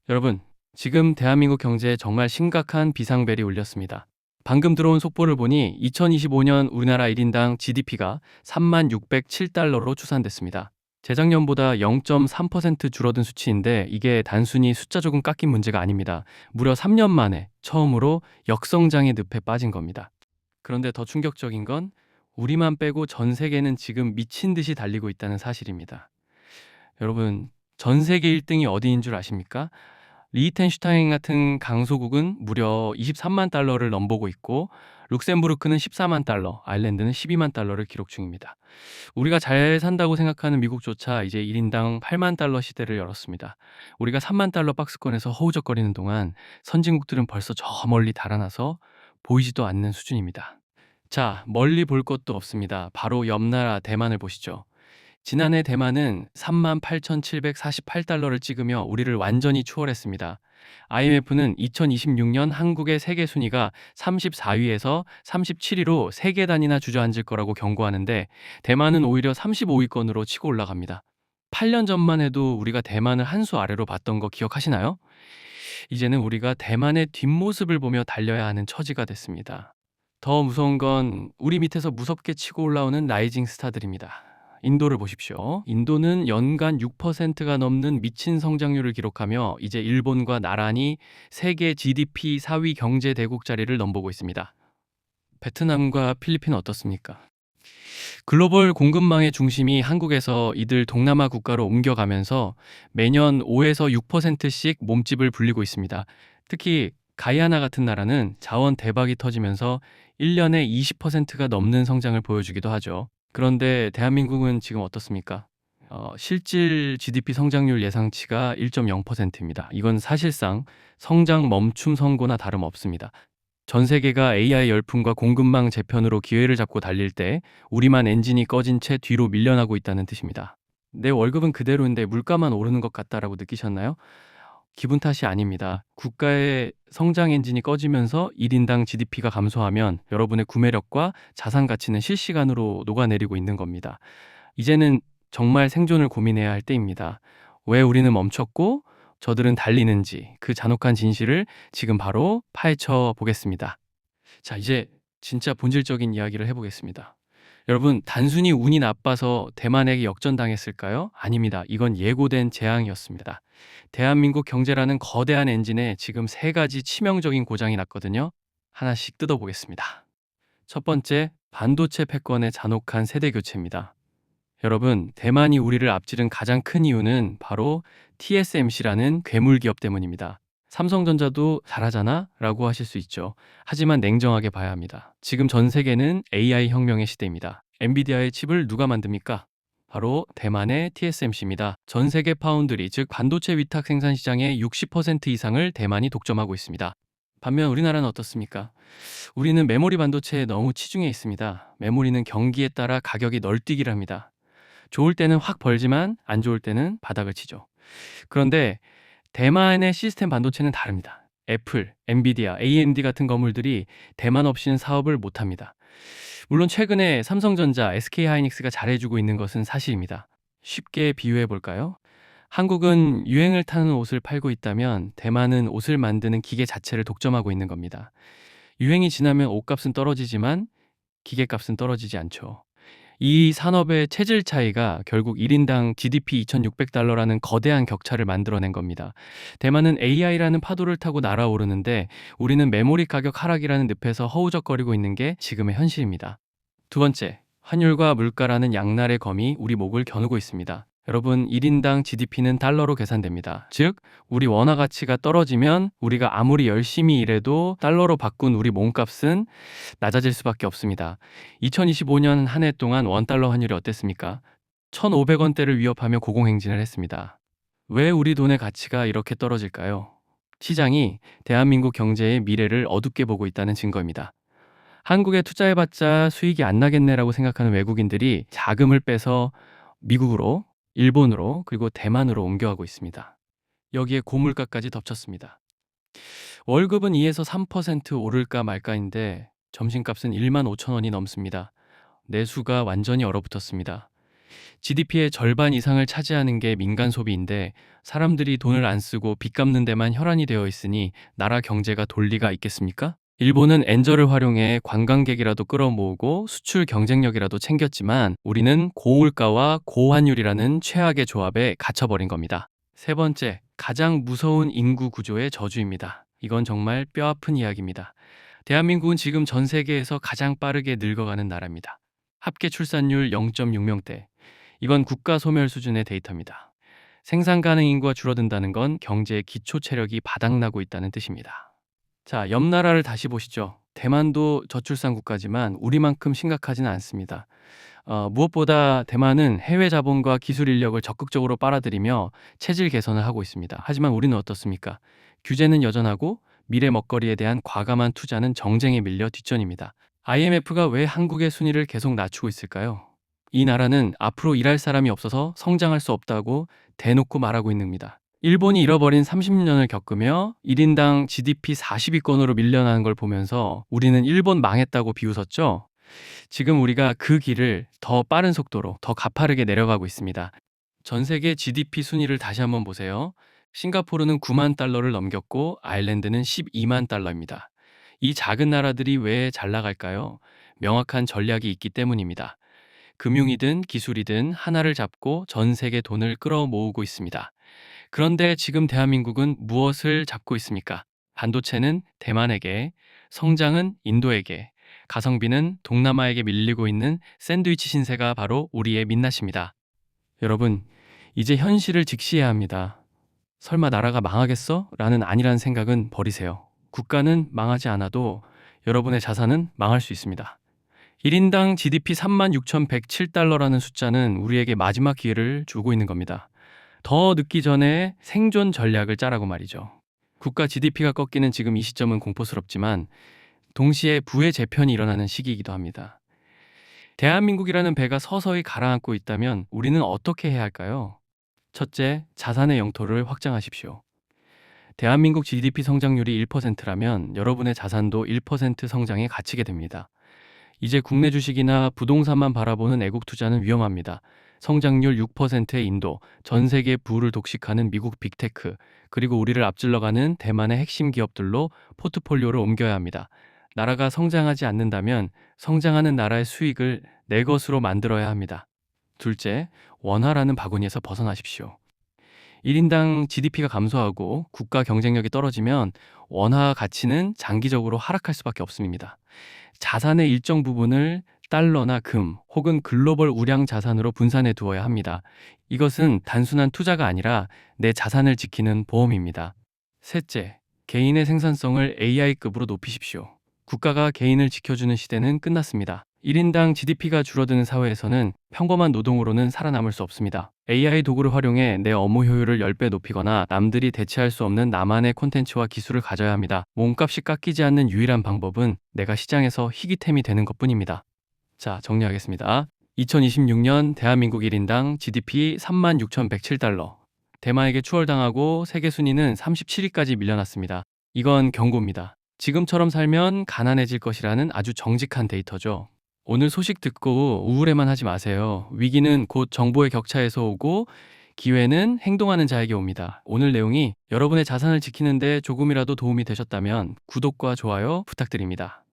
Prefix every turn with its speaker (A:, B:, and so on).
A: 여러분, 지금 대한민국 경제에 정말 심각한 비상벨이 울렸습니다. 방금 들어온 속보를 보니 2025년 우리나라 1인당 GDP가 3607달러로 추산됐습니다. 재작년보다 0.3% 줄어든 수치인데 이게 단순히 숫자 조금 깎인 문제가 아닙니다. 무려 3년 만에 처음으로 역성장의 늪에 빠진 겁니다. 그런데 더 충격적인 건 우리만 빼고 전 세계는 지금 미친 듯이 달리고 있다는 사실입니다. 여러분, 전 세계 1등이 어디인 줄 아십니까? 리히텐슈타인 같은 강소국은 무려 23만 달러를 넘보고 있고 룩셈부르크는 14만 달러, 아일랜드는 12만 달러를 기록 중입니다. 우리가 잘 산다고 생각하는 미국조차 이제 1인당 8만 달러 시대를 열었습니다. 우리가 3만 달러 박스권에서 허우적거리는 동안 선진국들은 벌써 저 멀리 달아나서 보이지도 않는 수준입니다. 자, 멀리 볼 것도 없습니다. 바로 옆 나라 대만을 보시죠. 지난해 대만은 38,748달러를 찍으며 우리를 완전히 추월했습니다. IMF는 2026년 한국의 세계 순위가 34위에서 37위로 3개 단위나 주저앉을 거라고 경고하는데 대만은 오히려 35위권으로 치고 올라갑니다. 8년 전만 해도 우리가 대만을 한 수 아래로 봤던 거 기억하시나요? 이제는 우리가 대만의 뒷모습을 보며 달려야 하는 처지가 됐습니다. 더 무서운 건 우리 밑에서 무섭게 치고 올라오는 라이징 스타들입니다. 인도를 보십시오. 인도는 연간 6%가 넘는 미친 성장률을 기록하며 이제 일본과 나란히 세계 GDP 4위 경제 대국 자리를 넘보고 있습니다. 베트남과 필리핀은 어떻습니까? 글로벌 공급망의 중심이 한국에서 이들 동남아 국가로 옮겨가면서 매년 5에서 6%씩 몸집을 불리고 있습니다. 특히 가이아나 같은 나라는 자원 대박이 터지면서 1년에 20%가 넘는 성장을 보여주기도 하죠. 그런데 대한민국은 지금 어떻습니까? 실질 GDP 성장률 예상치가 1.0%입니다. 이건 사실상 성장 멈춤 선고나 다름없습니다. 전 세계가 AI 열풍과 공급망 재편으로 기회를 잡고 달릴 때 우리만 엔진이 꺼진 채 뒤로 밀려나고 있다는 뜻입니다. 내 월급은 그대로인데 물가만 오르는 것 같다라고 느끼셨나요? 기분 탓이 아닙니다. 국가의 성장 엔진이 꺼지면서 1인당 GDP가 감소하면 여러분의 구매력과 자산 가치는 실시간으로 녹아내리고 있는 겁니다. 이제는 정말 생존을 고민해야 할 때입니다. 왜 우리는 멈췄고 저들은 달리는지 그 잔혹한 진실을 지금 바로 파헤쳐 보겠습니다. 자, 이제 진짜 본질적인 이야기를 해보겠습니다. 여러분, 단순히 운이 나빠서 대만에게 역전당했을까요? 아닙니다. 이건 예고된 재앙이었습니다. 대한민국 경제라는 거대한 엔진에 지금 세 가지 치명적인 고장이 났거든요. 하나씩 뜯어보겠습니다. 첫 번째, 반도체 패권의 잔혹한 세대 교체입니다. 여러분, 대만이 우리를 앞지른 가장 큰 이유는 바로 TSMC라는 괴물 기업 때문입니다. 삼성전자도 잘하잖아? 라고 하실 수 있죠. 하지만 냉정하게 봐야 합니다. 지금 전 세계는 AI 혁명의 시대입니다. 엔비디아의 칩을 누가 만듭니까? 바로 대만의 TSMC입니다. 전 세계 파운드리, 즉 반도체 위탁 생산 시장의 60% 이상을 대만이 독점하고 있습니다. 반면 우리나라는 어떻습니까? 우리는 메모리 반도체에 너무 치중해 있습니다. 메모리는 경기에 따라 가격이 널뛰기를 합니다. 좋을 때는 확 벌지만 안 좋을 때는 바닥을 치죠. 그런데 대만의 시스템 반도체는 다릅니다. 애플, 엔비디아, AMD 같은 건물들이 대만 없이는 사업을 못합니다. 물론 최근에 삼성전자, SK하이닉스가 잘해주고 있는 것은 사실입니다. 쉽게 비유해 볼까요? 한국은 유행을 타는 옷을 팔고 있다면 대만은 옷을 만드는 기계 자체를 독점하고 있는 겁니다. 유행이 지나면 옷값은 떨어지지만 기계값은 떨어지지 않죠. 이 산업의 체질 차이가 결국 1인당 GDP 2,600달러라는 거대한 격차를 만들어낸 겁니다. 대만은 AI라는 파도를 타고 날아오르는데 우리는 메모리 가격 하락이라는 늪에서 허우적거리고 있는 게 지금의 현실입니다. 두 번째, 환율과 물가라는 양날의 검이 우리 목을 겨누고 있습니다. 여러분, 1인당 GDP는 달러로 계산됩니다. 즉, 우리 원화 가치가 떨어지면 우리가 아무리 열심히 일해도 달러로 바꾼 우리 몸값은 낮아질 수밖에 없습니다. 2025년 한 해 동안 원달러 환율이 어땠습니까? 1,500원대를 위협하며 고공행진을 했습니다. 왜 우리 돈의 가치가 이렇게 떨어질까요? 시장이 대한민국 경제의 미래를 어둡게 보고 있다는 증거입니다. 한국에 투자해봤자 수익이 안 나겠네라고 생각하는 외국인들이 자금을 빼서 미국으로, 일본으로, 그리고 대만으로 옮겨가고 있습니다. 여기에 고물가까지 덮쳤습니다. 월급은 2에서 3% 오를까 말까인데 점심값은 1만 5천 원이 넘습니다. 내수가 완전히 얼어붙었습니다. GDP의 절반 이상을 차지하는 게 민간 소비인데 사람들이 돈을 안 쓰고 빚 갚는 데만 혈안이 되어 있으니 나라 경제가 돌 리가 있겠습니까? 일본은 엔저를 활용해 관광객이라도 끌어모으고 수출 경쟁력이라도 챙겼지만 우리는 고물가와 고환율이라는 최악의 조합에 갇혀버린 겁니다. 세 번째, 가장 무서운 인구 구조의 저주입니다. 이건 정말 뼈아픈 이야기입니다. 대한민국은 지금 전 세계에서 가장 빠르게 늙어가는 나라입니다. 합계 출산율 0.6명대. 이건 국가 소멸 수준의 데이터입니다. 생산 가능 인구가 줄어든다는 건 경제의 기초 체력이 바닥나고 있다는 뜻입니다. 자, 옆 나라를 다시 보시죠. 대만도 저출산 국가지만 우리만큼 심각하지는 않습니다. 무엇보다 대만은 해외 자본과 기술 인력을 적극적으로 빨아들이며 체질 개선을 하고 있습니다. 하지만 우리는 어떻습니까? 규제는 여전하고 미래 먹거리에 대한 과감한 투자는 정쟁에 밀려 뒷전입니다. IMF가 왜 한국의 순위를 계속 낮추고 있을까요? 이 나라는 앞으로 일할 사람이 없어서 성장할 수 없다고 대놓고 말하고 있는 겁니다. 일본이 잃어버린 30년을 겪으며 1인당 GDP 40위권으로 밀려나는 걸 보면서 우리는 일본 망했다고 비웃었죠? 지금 우리가 그 길을 더 빠른 속도로 더 가파르게 내려가고 있습니다. 전 세계 GDP 순위를 다시 한번 보세요. 싱가포르는 9만 달러를 넘겼고 아일랜드는 12만 달러입니다. 이 작은 나라들이 왜 잘 나갈까요? 명확한 전략이 있기 때문입니다. 금융이든 기술이든 하나를 잡고 전 세계 돈을 끌어모으고 있습니다. 그런데 지금 대한민국은 무엇을 잡고 있습니까? 반도체는 대만에게, 성장은 인도에게, 가성비는 동남아에게 밀리고 있는 샌드위치 신세가 바로 우리의 민낯입니다. 여러분, 이제 현실을 직시해야 합니다. 설마 나라가 망하겠어? 라는 아니란 생각은 버리세요. 국가는 망하지 않아도 여러분의 자산은 망할 수 있습니다. 1인당 GDP 36,107달러라는 숫자는 우리에게 마지막 기회를 주고 있는 겁니다. 더 늦기 전에 생존 전략을 짜라고 말이죠. 국가 GDP가 꺾이는 지금 이 시점은 공포스럽지만 동시에 부의 재편이 일어나는 시기이기도 합니다. 대한민국이라는 배가 서서히 가라앉고 있다면 우리는 어떻게 해야 할까요? 첫째, 자산의 영토를 확장하십시오. 대한민국 GDP 성장률이 1%라면 여러분의 자산도 1% 성장에 갇히게 됩니다. 이제 국내 주식이나 부동산만 바라보는 애국 투자는 위험합니다. 성장률 6%의 인도, 전 세계 부를 독식하는 미국 빅테크, 그리고 우리를 앞질러가는 대만의 핵심 기업들로 포트폴리오를 옮겨야 합니다. 나라가 성장하지 않는다면 성장하는 나라의 수익을 내 것으로 만들어야 합니다. 둘째, 원화라는 바구니에서 벗어나십시오. 1인당 GDP가 감소하고 국가 경쟁력이 떨어지면 원화 가치는 장기적으로 하락할 수밖에 없습니다. 자산의 일정 부분을 달러나 금 혹은 글로벌 우량 자산으로 분산해 두어야 합니다. 이것은 단순한 투자가 아니라 내 자산을 지키는 보험입니다. 셋째, 개인의 생산성을 AI급으로 높이십시오. 국가가 개인을 지켜주는 시대는 끝났습니다. 1인당 GDP가 줄어드는 사회에서는 평범한 노동으로는 살아남을 수 없습니다. AI 도구를 활용해 내 업무 효율을 10배 높이거나 남들이 대체할 수 없는 나만의 콘텐츠와 기술을 가져야 합니다. 몸값이 깎이지 않는 유일한 방법은 내가 시장에서 희귀템이 되는 것뿐입니다. 자, 정리하겠습니다. 2026년 대한민국 1인당 GDP 36,107달러. 대만에게 추월당하고 세계 순위는 37위까지 밀려났습니다. 이건 경고입니다. 지금처럼 살면 가난해질 것이라는 아주 정직한 데이터죠. 오늘 소식 듣고 우울해만 하지 마세요. 위기는 곧 정보의 격차에서 오고 기회는 행동하는 자에게 옵니다. 오늘 내용이 여러분의 자산을 지키는데 조금이라도 도움이 되셨다면 구독과 좋아요 부탁드립니다.